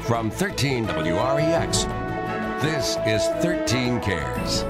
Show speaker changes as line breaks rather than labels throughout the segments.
From 13 WREX, this is 13 Cares.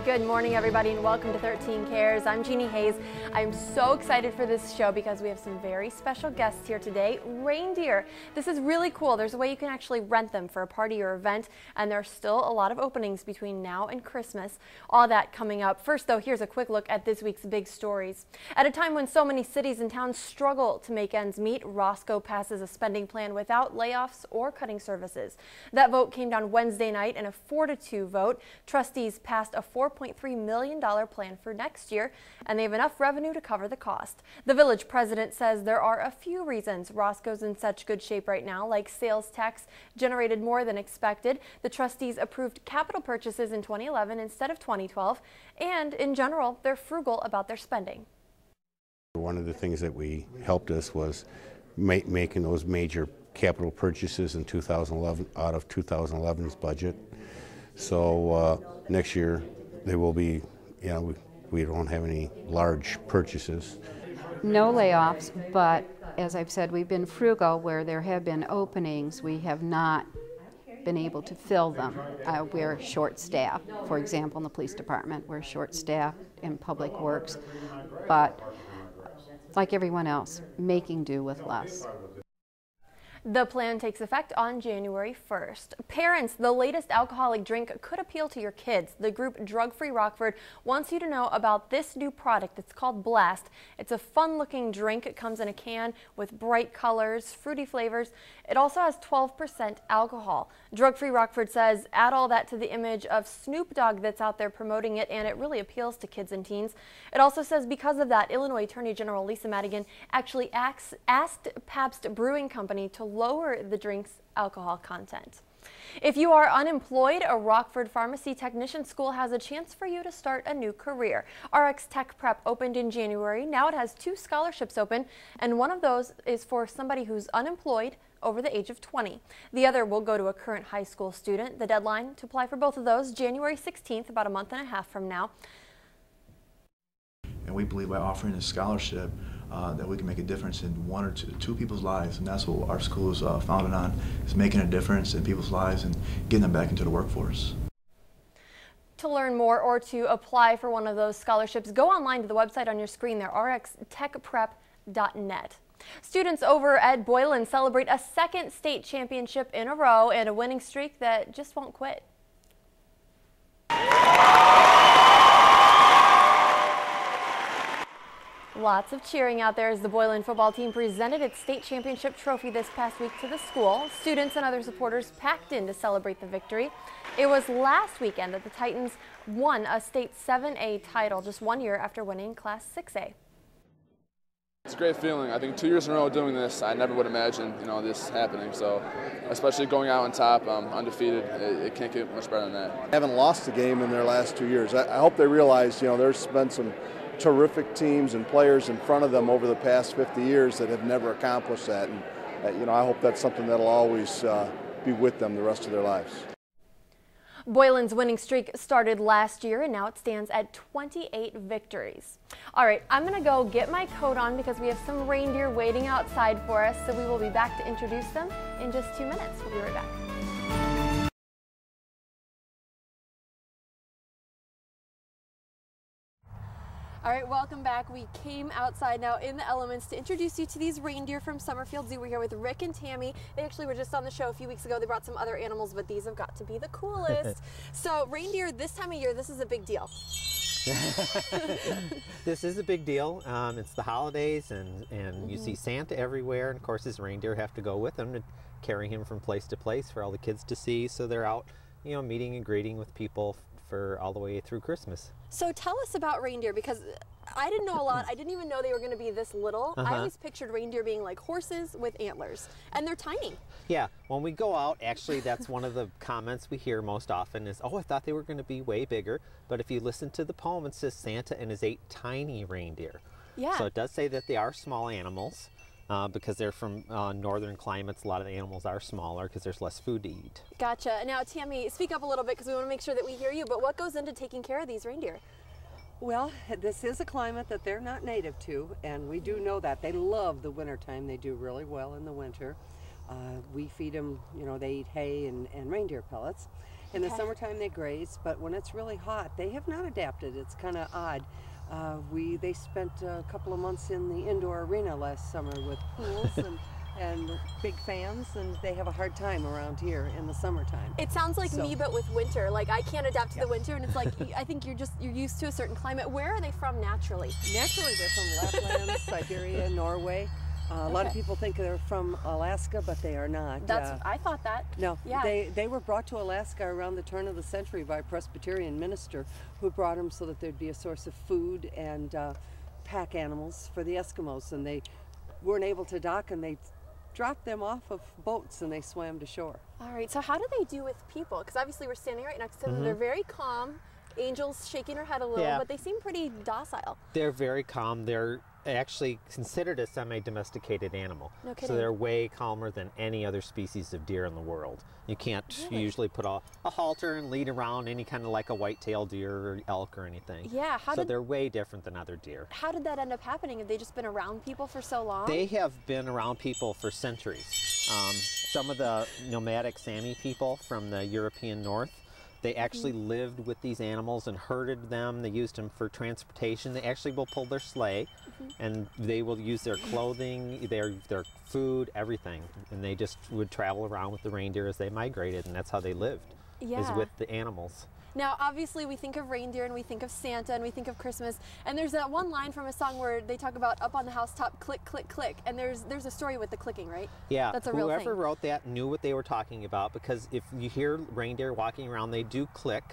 Good morning, everybody, and welcome to 13 Cares. I'm Jeannie Hayes. I'm so excited for this show because we have some very special guests here today. Reindeer. This is really cool. There's a way you can actually rent them for a party or event, and there are still a lot of openings between now and Christmas. All that coming up. First, though, here's a quick look at this week's big stories. At a time when so many cities and towns struggle to make ends meet, Roscoe passes a spending plan without layoffs or cutting services. That vote came down Wednesday night in a 4-2 vote. Trustees passed a $4.3 million plan for next year, and they have enough revenue to cover the cost. The village president says there are a few reasons Roscoe's in such good shape right now, like sales tax generated more than expected. The trustees approved capital purchases in 2011 instead of 2012, and in general, they're frugal about their spending.
One of the things that we helped us was making those major capital purchases in 2011 out of 2011's budget. So next year they will be, we don't have any large purchases.
No layoffs, but as I've said, we've been frugal. Where there have been openings, we have not been able to fill them. We're short-staffed. For example, in the police department, we're short-staffed in public works, but like everyone else, making do with less.
The plan takes effect on January 1st. Parents, the latest alcoholic drink could appeal to your kids. The group Drug Free Rockford wants you to know about this new product. It's called Blast. It's a fun-looking drink. It comes in a can with bright colors, fruity flavors. It also has 12% alcohol. Drug Free Rockford says add all that to the image of Snoop Dogg that's out there promoting it, and it really appeals to kids and teens. It also says because of that, Illinois Attorney General Lisa Madigan actually asked Pabst Brewing Company to lower the drink's alcohol content. If you are unemployed, a Rockford Pharmacy Technician School has a chance for you to start a new career. WREX Tech Prep opened in January. Now it has 2 scholarships open, and one of those is for somebody who's unemployed over the age of 20. The other will go to a current high school student. The deadline to apply for both of those, January 16th, about a month and a half from now.
And we believe by offering a scholarship that we can make a difference in 1 or 2 people's lives, and that's what our school is founded on, is making a difference in people's lives and getting them back into the workforce.
To learn more or to apply for one of those scholarships, go online to the website on your screen there, rxtechprep.net. Students over at Boylan celebrate a 2nd state championship in a row and a winning streak that just won't quit. Lots of cheering out there as the Boylan football team presented its state championship trophy this past week to the school. Students and other supporters packed in to celebrate the victory. It was last weekend that the Titans won a state 7A title just 1 year after winning Class 6A.
It's a great feeling. I think 2 years in a row doing this, I never would imagine, this happening. So, especially going out on top, undefeated, it can't get much better than that.
Haven't lost a game in their last 2 years. I hope they realize, there's been some terrific teams and players in front of them over the past 50 years that have never accomplished that. And, I hope that's something that'll always be with them the rest of their lives.
Boylan's winning streak started last year, and now it stands at 28 victories. All right, I'm going to go get my coat on because we have some reindeer waiting outside for us, so we will be back to introduce them in just 2 minutes. We'll be right back. All right, welcome back. We came outside now in the elements to introduce you to these reindeer from Summerfield Zoo. We're here with Rick and Tammy. They actually were just on the show a few weeks ago. They brought some other animals, but these have got to be the coolest. So reindeer this time of year, this is a big deal.
This is a big deal. It's the holidays, and you see Santa everywhere, and of course his reindeer have to go with him to carry him from place to place for all the kids to see. So they're out, meeting and greeting with people for all the way through Christmas.
So tell us about reindeer, because I didn't know a lot. I didn't even know they were going to be this little. I always pictured reindeer being like horses with antlers, and they're tiny.
Yeah, when we go out, actually that's one of the comments we hear most often is, oh, I thought they were going to be way bigger. But if you listen to the poem, it says Santa and his 8 tiny reindeer.
Yeah.
So it does say that they are small animals. Because they're from northern climates, a lot of the animals are smaller because there's less food to eat.
Gotcha. Now, Tammy, speak up a little bit because we want to make sure that we hear you, but what goes into taking care of these reindeer?
Well, this is a climate that they're not native to, and we do know that. They love the winter time. They do really well in the winter. We feed them, you know, they eat hay and reindeer pellets. In the summertime they graze, but when it's really hot, they have not adapted. It's kind of odd. They spent a couple of months in the indoor arena last summer with pools and big fans, and they have a hard time around here in the summertime.
It sounds like me, but with winter. Like, I can't adapt to the winter, and it's like, I think you're used to a certain climate. Where are they from naturally?
Naturally, they're from Lapland, Siberia, Norway. A lot of people think they're from Alaska, but they are not.
I thought that.
No, they were brought to Alaska around the turn of the century by a Presbyterian minister who brought them so that there'd be a source of food and pack animals for the Eskimos, and they weren't able to dock, and they dropped them off of boats and they swam to shore.
All right, so how do they do with people? Because obviously we're standing right next to them. They're very calm. Angel's shaking her head a little, but they seem pretty docile.
They're very calm. They're actually considered a semi-domesticated animal.
No kidding.
So they're way calmer than any other species of deer in the world. You can't usually put a halter and lead around any kind of like a white-tailed deer or elk or anything.
Yeah.
So they're way different than other deer.
How did that end up happening? Have they just been around people for so long?
They have been around people for centuries. Some of the nomadic Sami people from the European North, they actually lived with these animals and herded them. They used them for transportation. They actually will pull their sleigh, and they will use their clothing, their food, everything. And they just would travel around with the reindeer as they migrated, and that's how they lived, is with the animals.
Now, obviously, we think of reindeer, and we think of Santa, and we think of Christmas. And there's that one line from a song where they talk about up on the housetop, click, click, click. And there's a story with the clicking, right? Yeah. That's a real thing.
Whoever wrote that knew what they were talking about, because if you hear reindeer walking around, they do click.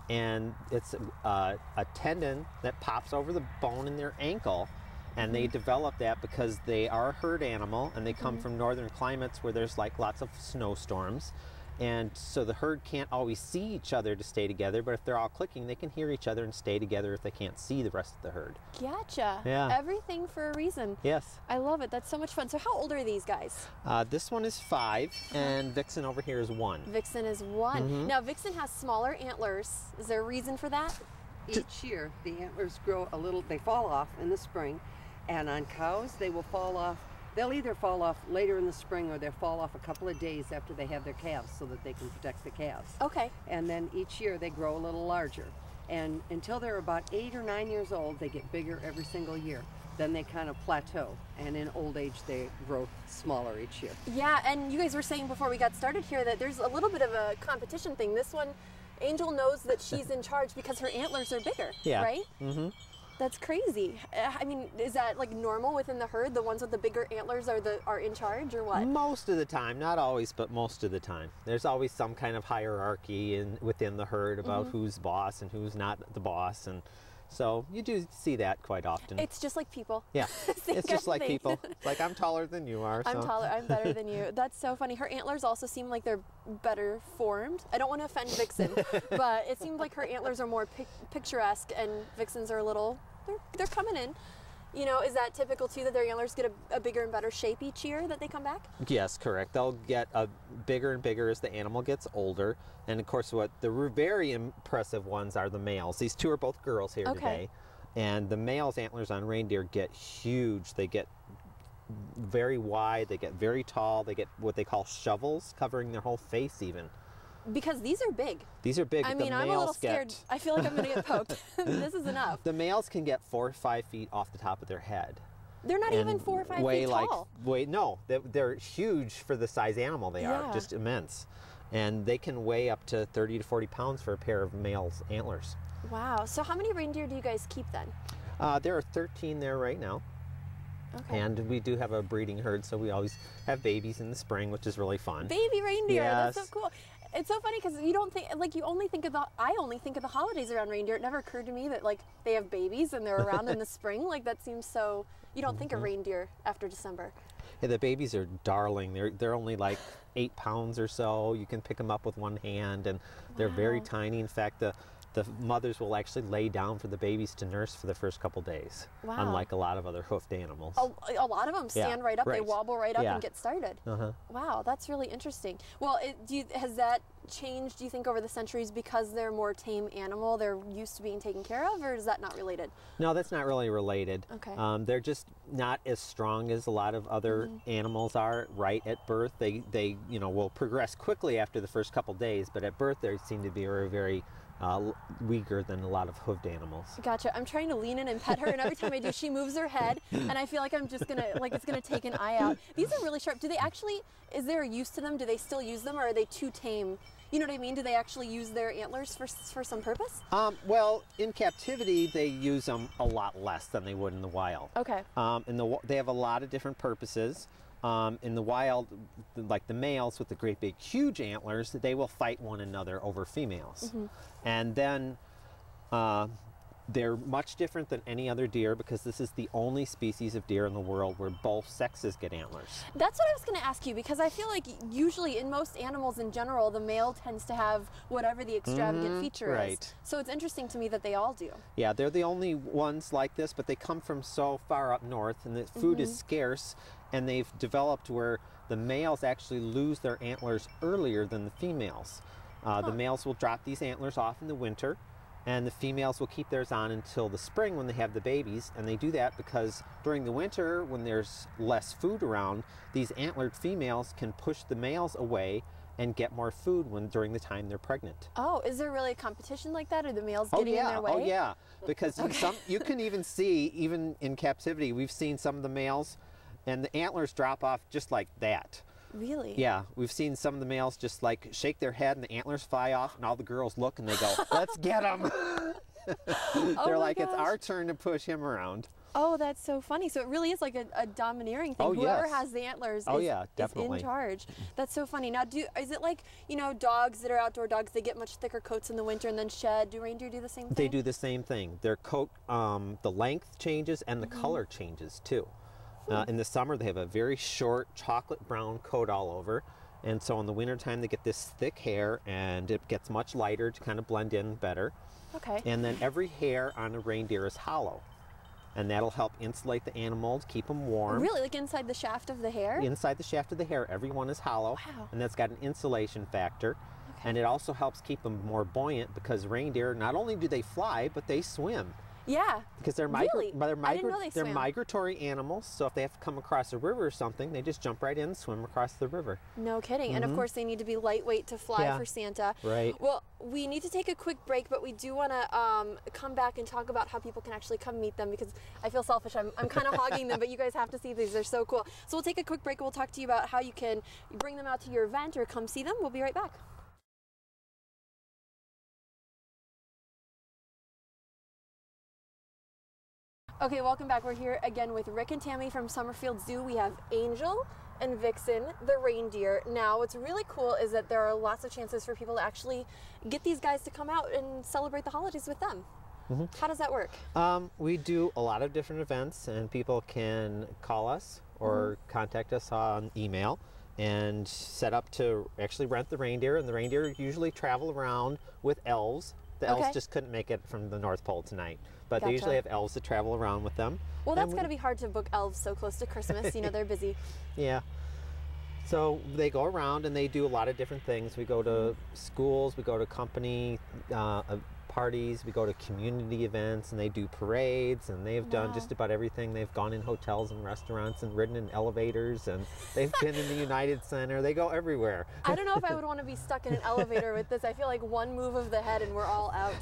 And it's a tendon that pops over the bone in their ankle. And they develop that because they are a herd animal, and they come from northern climates where there's like lots of snowstorms. And so the herd can't always see each other to stay together, but if they're all clicking, they can hear each other and stay together if they can't see the rest of the herd.
Gotcha. Yeah. Everything for a reason.
Yes.
I love it. That's so much fun. So how old are these guys?
This one is 5, and Vixen over here is 1.
Vixen is 1. Now, Vixen has smaller antlers. Is there a reason for that?
Each year, the antlers grow a little, they fall off in the spring, and on cows, they will fall off. They'll either fall off later in the spring, or they'll fall off a couple of days after they have their calves, so that they can protect the calves.
Okay.
And then each year they grow a little larger. And until they're about 8 or 9 years old, they get bigger every single year. Then they kind of plateau, and in old age they grow smaller each year.
Yeah, and you guys were saying before we got started here that there's a little bit of a competition thing. This one, Angel knows that she's in charge because her antlers are bigger, right? That's crazy. I mean, is that like normal within the herd? The ones with the bigger antlers are in charge, or what?
Most of the time, not always, but most of the time. There's always some kind of hierarchy within the herd about who's boss and who's not the boss, and so you do see that quite often.
It's just like people.
Yeah, it's just like people. Like, I'm taller than you are.
I'm taller. I'm better than you. That's so funny. Her antlers also seem like they're better formed. I don't want to offend Vixen, but it seems like her antlers are more picturesque, and Vixen's are a little. They're coming in. You know, is that typical too, that their antlers get a bigger and better shape each year that they come back?
Yes, correct. They'll get bigger and bigger as the animal gets older. And of course, what the very impressive ones are the males. These two are both girls here today. And the males' antlers on reindeer get huge. They get very wide, they get very tall, they get what they call shovels covering their whole face even.
Because these are big.
These are big.
I mean, I'm a little scared. I feel like I'm going to get poked. This is enough.
The males can get 4 or 5 feet off the top of their head.
They're not even 4 or 5 feet tall.
No, they're huge for the size animal they are, just immense. And they can weigh up to 30 to 40 pounds for a pair of male's antlers.
Wow. So how many reindeer do you guys keep then?
There are 13 there right now.
Okay.
And we do have a breeding herd, so we always have babies in the spring, which is really fun.
Baby reindeer, that's so cool. It's so funny because you don't think, like, I only think of the holidays around reindeer. It never occurred to me that, like, they have babies and they're around in the spring. Like, that seems so, you don't think of reindeer after December.
Yeah, the babies are darling. They're only like 8 pounds or so. You can pick them up with one hand, and they're very tiny. In fact, the the mothers will actually lay down for the babies to nurse for the first couple days,
Wow.
unlike a lot of other hoofed animals.
A lot of them stand right up, they wobble right up
Yeah.
and get started.
Uh-huh.
Wow, that's really interesting. Well, has that changed, do you think, over the centuries because they're more tame animal, they're used to being taken care of, or is that not related?
No, that's not really related.
Okay.
They're just not as strong as a lot of other animals are right at birth. They will progress quickly after the first couple days, but at birth they seem to be very weaker than a lot of hoofed animals.
Gotcha. I'm trying to lean in and pet her, and every time I do, she moves her head, and I feel like I'm just gonna, it's gonna take an eye out. These are really sharp. Do they actually, is there a use to them? Do they still use them, or are they too tame? You know what I mean? Do they actually use their antlers for some purpose?
Well, in captivity, they use them a lot less than they would in the wild.
Okay.
They have a lot of different purposes. In the wild, like the males with the great big huge antlers, they will fight one another over females. And then they're much different than any other deer because this is the only species of deer in the world where both sexes get antlers.
That's what I was going to ask you, because I feel like usually in most animals in general, the male tends to have whatever the extravagant feature is. So it's interesting to me that they all do.
Yeah, they're the only ones like this, but they come from so far up north, and the food is scarce, and they've developed where the males actually lose their antlers earlier than the females. The males will drop these antlers off in the winter, and the females will keep theirs on until the spring when they have the babies. And they do that because during the winter, when there's less food around, these antlered females can push the males away and get more food during the time they're pregnant.
Oh, is there really a competition like that? Are the males getting in their way?
Oh yeah, because you can even see, even in captivity, we've seen some of the males and the antlers drop off just like that.
Really?
Yeah, we've seen some of the males just like shake their head and the antlers fly off, and all the girls look and they go, let's get him. They're like, it's our turn to push him around.
Oh, that's so funny. So it really is like a domineering thing. Whoever has the antlers is in charge. That's so funny. Now, is it like, dogs that are outdoor dogs, they get much thicker coats in the winter and then shed? Do reindeer do the same thing?
They do the same thing. Their coat, the length changes and the color changes too. In the summer, they have a very short chocolate brown coat all over. And so in the wintertime, they get this thick hair, and it gets much lighter to kind of blend in better.
Okay.
And then every hair on a reindeer is hollow. And that'll help insulate the animal, keep them warm.
Really? Like inside the shaft of the hair?
Inside the shaft of the hair, every one is hollow.
Wow.
And that's got an insulation factor. Okay. And it also helps keep them more buoyant because reindeer, not only do they fly, but they swim.
Yeah.
Because they're,
I didn't know they
they're
swam.
migratory animals, so if they have to come across a river or something, they just jump right in and swim across the river.
No kidding. And of course, they need to be lightweight to fly for Santa.
Right.
Well, we need to take a quick break, but we do want to come back and talk about how people can actually come meet them, because I feel selfish. I'm kind of hogging them, but you guys have to see these. They're so cool. So we'll take a quick break and we'll talk to you about how you can bring them out to your event or come see them. We'll be right back. Okay, welcome back. We're here again with Rick and Tammy from Summerfield Zoo. We have Angel and Vixen, the reindeer. Now, what's really cool is that there are lots of chances for people to actually get these guys to come out and celebrate the holidays with them. How does that work?
We do a lot of different events, and people can call us or contact us on email and set up to actually rent the reindeer. And the reindeer usually travel around with elves. The elves just couldn't make it from the North Pole tonight, but they usually have elves that travel around with them.
Well, that's got to be hard to book elves so close to Christmas. They're busy.
Yeah. So they go around and they do a lot of different things. We go to schools, we go to company parties, we go to community events, and they do parades, and they've done just about everything. They've gone in hotels and restaurants and ridden in elevators, and they've been in the United Center. They go everywhere.
I don't know if I would want to be stuck in an elevator with this. I feel like one move of the head and we're all out.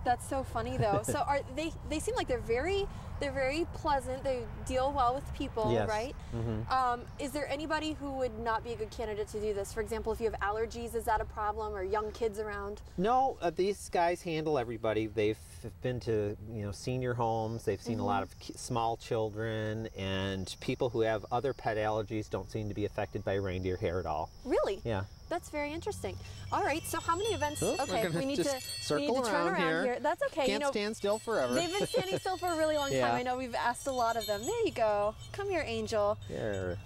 That's so funny though. So they seem like they're very pleasant. They deal well with people, right? Is there anybody who would not be a good candidate to do this? For example, if you have allergies, is that a problem, or young kids around?
No, these guys handle everybody. They've been to senior homes. They've seen a lot of small children, and people who have other pet allergies don't seem to be affected by reindeer hair at all.
Really?
Yeah.
That's very interesting. All right, so how many events?
Okay,
we need to turn around here. That's okay.
Can't stand still forever.
They've been standing still for a really long time. I know we've asked a lot of them. There you go. Come here, Angel.
Here.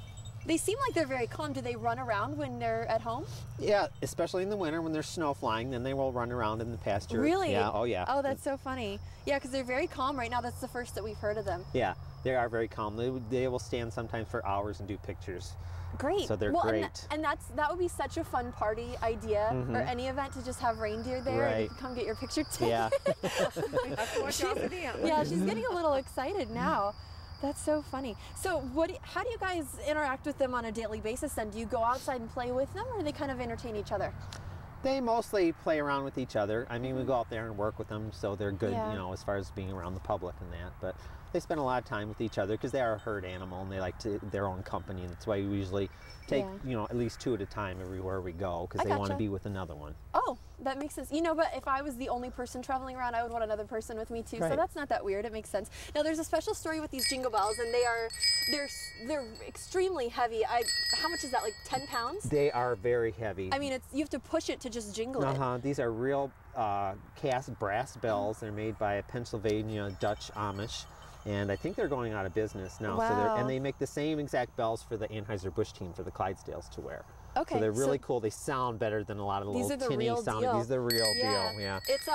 They seem like they're very calm. Do they run around when they're at home?
Yeah, especially in the winter when there's snow flying, then they will run around in the pasture.
Really?
Yeah, oh yeah.
Oh, that's so funny. Yeah, because they're very calm right now. That's the first that we've heard of them.
Yeah, they are very calm. They will stand sometimes for hours and do pictures.
Great.
So they're great.
And that would be such a fun party idea, or any event, to just have reindeer there and you can come get your picture taken.
Yeah.
Yeah, she's getting a little excited now. That's so funny. So how do you guys interact with them on a daily basis then? Do you go outside and play with them, or do they kind of entertain each other?
They mostly play around with each other. I mean, we go out there and work with them, so they're good, you know, as far as being around the public and that. But they spend a lot of time with each other because they are a herd animal and they like their own company. And that's why we usually take, you know, at least 2 at a time everywhere we go because they want to be with another one.
Oh, that makes sense. You know, but if I was the only person traveling around, I would want another person with me too. So that's not that weird. It makes sense. Now, there's a special story with these jingle bells, and they're extremely heavy. How much is that? Like 10 pounds? They
are very heavy.
I mean, you have to push it to just jingle it.
These are real cast brass bells. They're made by a Pennsylvania Dutch Amish. And I think they're going out of business now.
Wow.
So and they make the same exact bells for the Anheuser-Busch team, for the Clydesdales to wear.
Okay.
So they're really cool. They sound better than a lot of the little tinny sounding. These are the real deal. Yeah.
It's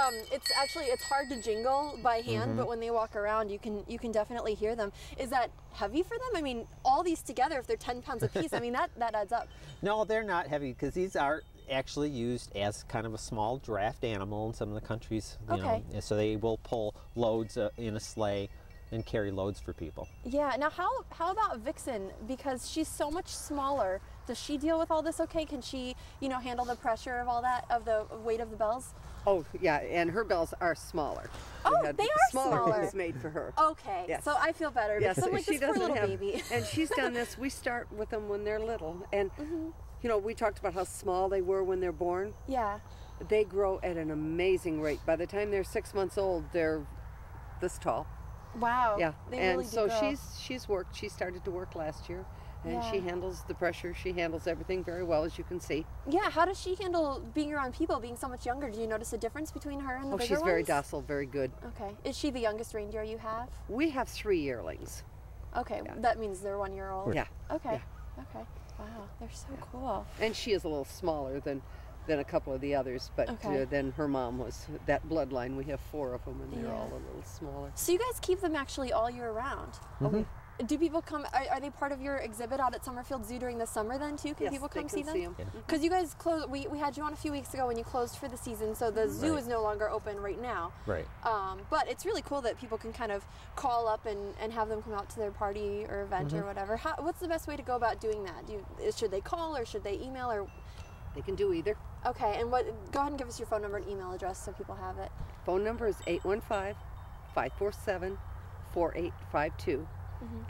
hard to jingle by hand, but when they walk around, you can definitely hear them. Is that heavy for them? I mean, all these together, if they're 10 pounds a piece, I mean that adds up.
No, they're not heavy because these are actually used as kind of a small draft animal in some of the countries. You know, so they will pull loads in a sleigh and carry loads for people.
Yeah. Now, how about Vixen? Because she's so much smaller. Does she deal with all this okay? Can she, you know, handle the pressure of all that, of the weight of the bells?
Oh, yeah, and her bells are smaller.
Oh, they are smaller.
Things made for her.
Okay,
yes.
So I feel better.
Yes,
because I'm like,
she
this poor
doesn't
little baby.
And she's done this. We start with them when they're little. And, you know, we talked about how small they were when they're born.
Yeah.
They grow at an amazing rate. By the time they're 6 months old, they're this tall.
Wow.
Yeah.
They
and
really
so
do grow.
she's worked. She started to work last year. And she handles the pressure. She handles everything very well, as you can see.
Yeah, how does she handle being around people, being so much younger? Do you notice a difference between her and the bigger
she's
ones?
very docile, very good.
Okay. Is she the youngest reindeer you have?
We have 3 yearlings.
Okay, that means they're 1 year old.
Yeah.
Okay.
Yeah.
Okay. Wow, they're so cool.
And she is a little smaller than a couple of the others, but then her mom was that bloodline. We have 4 of them, and they're all a little smaller.
So you guys keep them actually all year round? Do people come, are they part of your exhibit out at Summerfield Zoo during the summer then too? Can people come see them? Because you guys closed, we had you on a few weeks ago when you closed for the season, so the zoo is no longer open right now.
Right.
But it's really cool that people can kind of call up and have them come out to their party or event or whatever. What's the best way to go about doing that? Should they call or should they email, or?
They can do either.
Okay, and go ahead and give us your phone number and email address so people have it.
Phone number is 815-547-4852.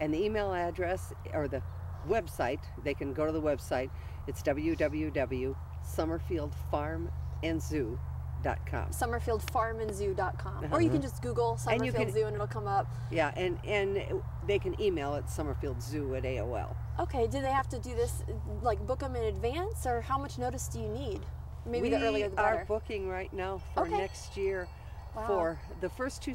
And the email address, or the website, they can go to the website. It's www.summerfieldfarmandzoo.com.
Summerfieldfarmandzoo.com. Or you can just Google Summerfield Zoo and it'll come up.
Yeah, and they can email at summerfieldzoo@AOL.
Okay, do they have to do this, like book them in advance, or how much notice do you need? Maybe the earlier the better.
We are booking right now for next year.
Wow.
For the first 2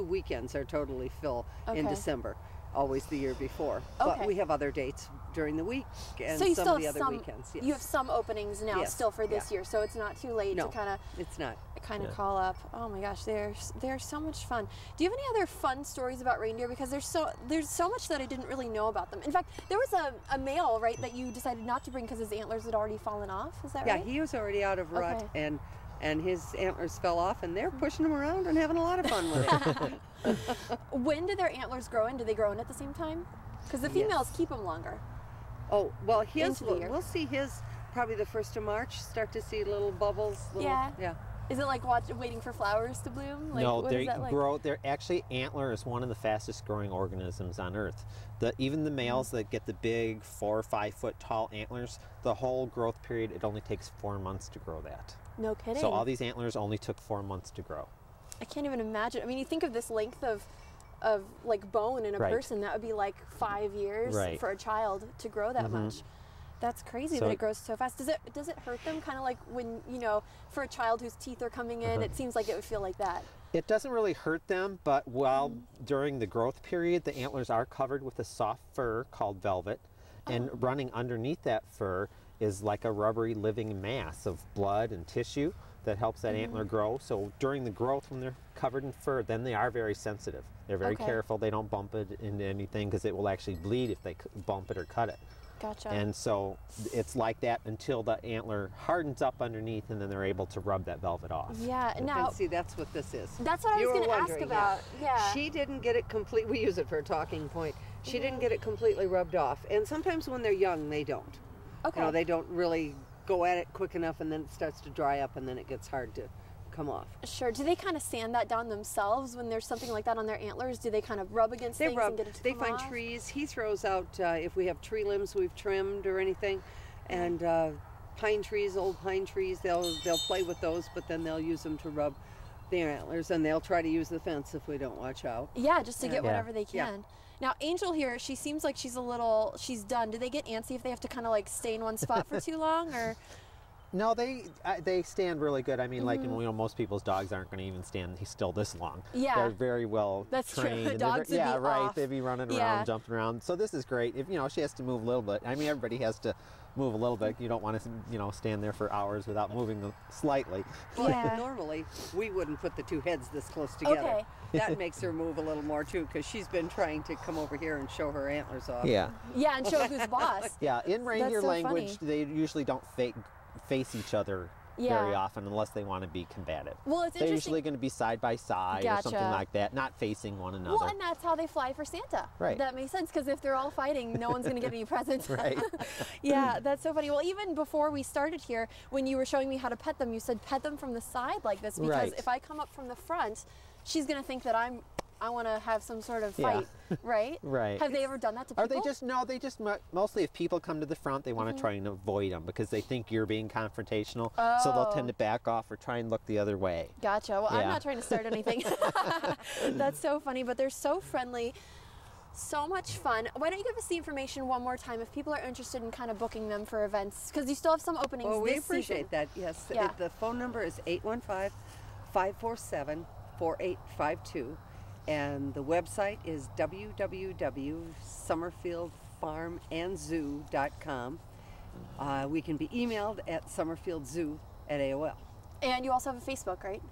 weekends are totally full in December, always the year before. But we have other dates during the week and some of the other weekends. Yes.
You have some openings now still for this year, so it's not too late to kind of.
It's not.
Kind of call up. Oh my gosh, they're so much fun. Do you have any other fun stories about reindeer? Because there's so much that I didn't really know about them. In fact, there was a male, right, that you decided not to bring because his antlers had already fallen off. Is that right?
Yeah, he was already out of rut and his antlers fell off, and they're pushing him around and having a lot of fun with it.
When do their antlers grow in? Do they grow in at the same time? Because the females keep them longer.
Oh, well, we'll see his probably the 1st of March, start to see little bubbles. Yeah.
Is it like waiting for flowers to bloom? Like,
no, they grow. They're actually, antler is one of the fastest growing organisms on Earth. Even the males that get the big 4 or 5 foot tall antlers, the whole growth period, it only takes 4 months to grow that.
No kidding.
So all these antlers only took 4 months to grow.
I can't even imagine. I mean, you think of this length of like bone in a person, that would be like 5 years for a child to grow that much. That's crazy that it grows so fast. Does it hurt them? Kind of like when, for a child whose teeth are coming in, it seems like it would feel like that.
It doesn't really hurt them, but during the growth period, the antlers are covered with a soft fur called velvet. And running underneath that fur is like a rubbery living mass of blood and tissue that helps that antler grow. So during the growth, when they're covered in fur, then they are very sensitive. They're very careful. They don't bump it into anything because it will actually bleed if they bump it or cut it.
Gotcha.
And so it's like that until the antler hardens up underneath, and then they're able to rub that velvet off.
Yeah, now...
And see, that's what this is.
That's what I was going to ask about. Yeah.
She didn't get it complete. We use it for a talking point. She didn't get it completely rubbed off. And sometimes when they're young, they don't.
Okay.
You know, they don't really go at it quick enough, and then it starts to dry up, and then it gets hard to come off.
Sure. Do they kind of sand that down themselves when there's something like that on their antlers? Do they kind of rub against things and get it to
They
come
find
off?
trees. He throws out if we have tree limbs we've trimmed or anything, and pine trees, old pine trees. They'll play with those, but then they'll use them to rub their antlers, and they'll try to use the fence if we don't watch out.
Yeah, just to get whatever they can.
Yeah.
Now, Angel here, she seems like she's done. Do they get antsy if they have to kind of like stay in one spot for too long, or?
No, they stand really good. I mean, like, you know, most people's dogs aren't going to even stand still this long.
Yeah.
They're very well trained.
True. Dogs would be
right.
off.
They'd be running around, jumping around. So this is great. If, you know, she has to move a little bit. I mean, everybody has to move a little bit. You don't want to, you know, stand there for hours without moving them slightly.
Well, normally we wouldn't put the two heads this close together.
Okay.
That makes her move a little more too, because she's been trying to come over here and show her antlers off.
Yeah.
Yeah, and show who's boss.
Yeah, in reindeer
so
language,
funny.
they usually don't face each other very often unless they want to be combative.
Well, it's
They're
interesting.
usually going to be side by side or something like that, not facing one another.
Well, and that's how they fly for Santa.
Right.
That makes sense, because if they're all fighting, no one's going to get any presents.
Right.
Yeah, that's so funny. Well, even before we started here, when you were showing me how to pet them, you said pet them from the side like this, because if I come up from the front, she's going to think that I want to have some sort of fight, right?
Right.
Have they ever done that to people?
Are they just, no, they just, mostly if people come to the front, they want to try and avoid them because they think you're being confrontational. So they'll tend to back off or try and look the other way.
Gotcha. Well, I'm not trying to start anything. That's so funny, but they're so friendly. So much fun. Why don't you give us the information one more time if people are interested in kind of booking them for events? Because you still have some openings
Well, we
this
appreciate
season.
that, yes.
Yeah.
The phone number is 815-547-4852. And the website is www.summerfieldfarmandzoo.com. We can be emailed at summerfieldzoo@AOL.
And you also have a Facebook, right?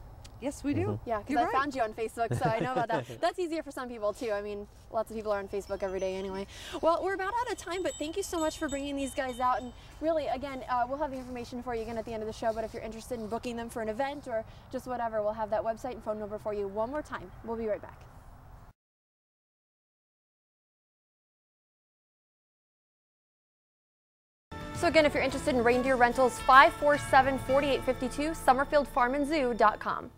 Yes, we do.
Yeah, because I found you on Facebook, so I know about that. That's easier for some people, too. I mean, lots of people are on Facebook every day anyway. Well, we're about out of time, but thank you so much for bringing these guys out. And really, again, we'll have the information for you again at the end of the show, but if you're interested in booking them for an event or just whatever, we'll have that website and phone number for you one more time. We'll be right back. So again, if you're interested in reindeer rentals, 547-4852, summerfieldfarmandzoo.com.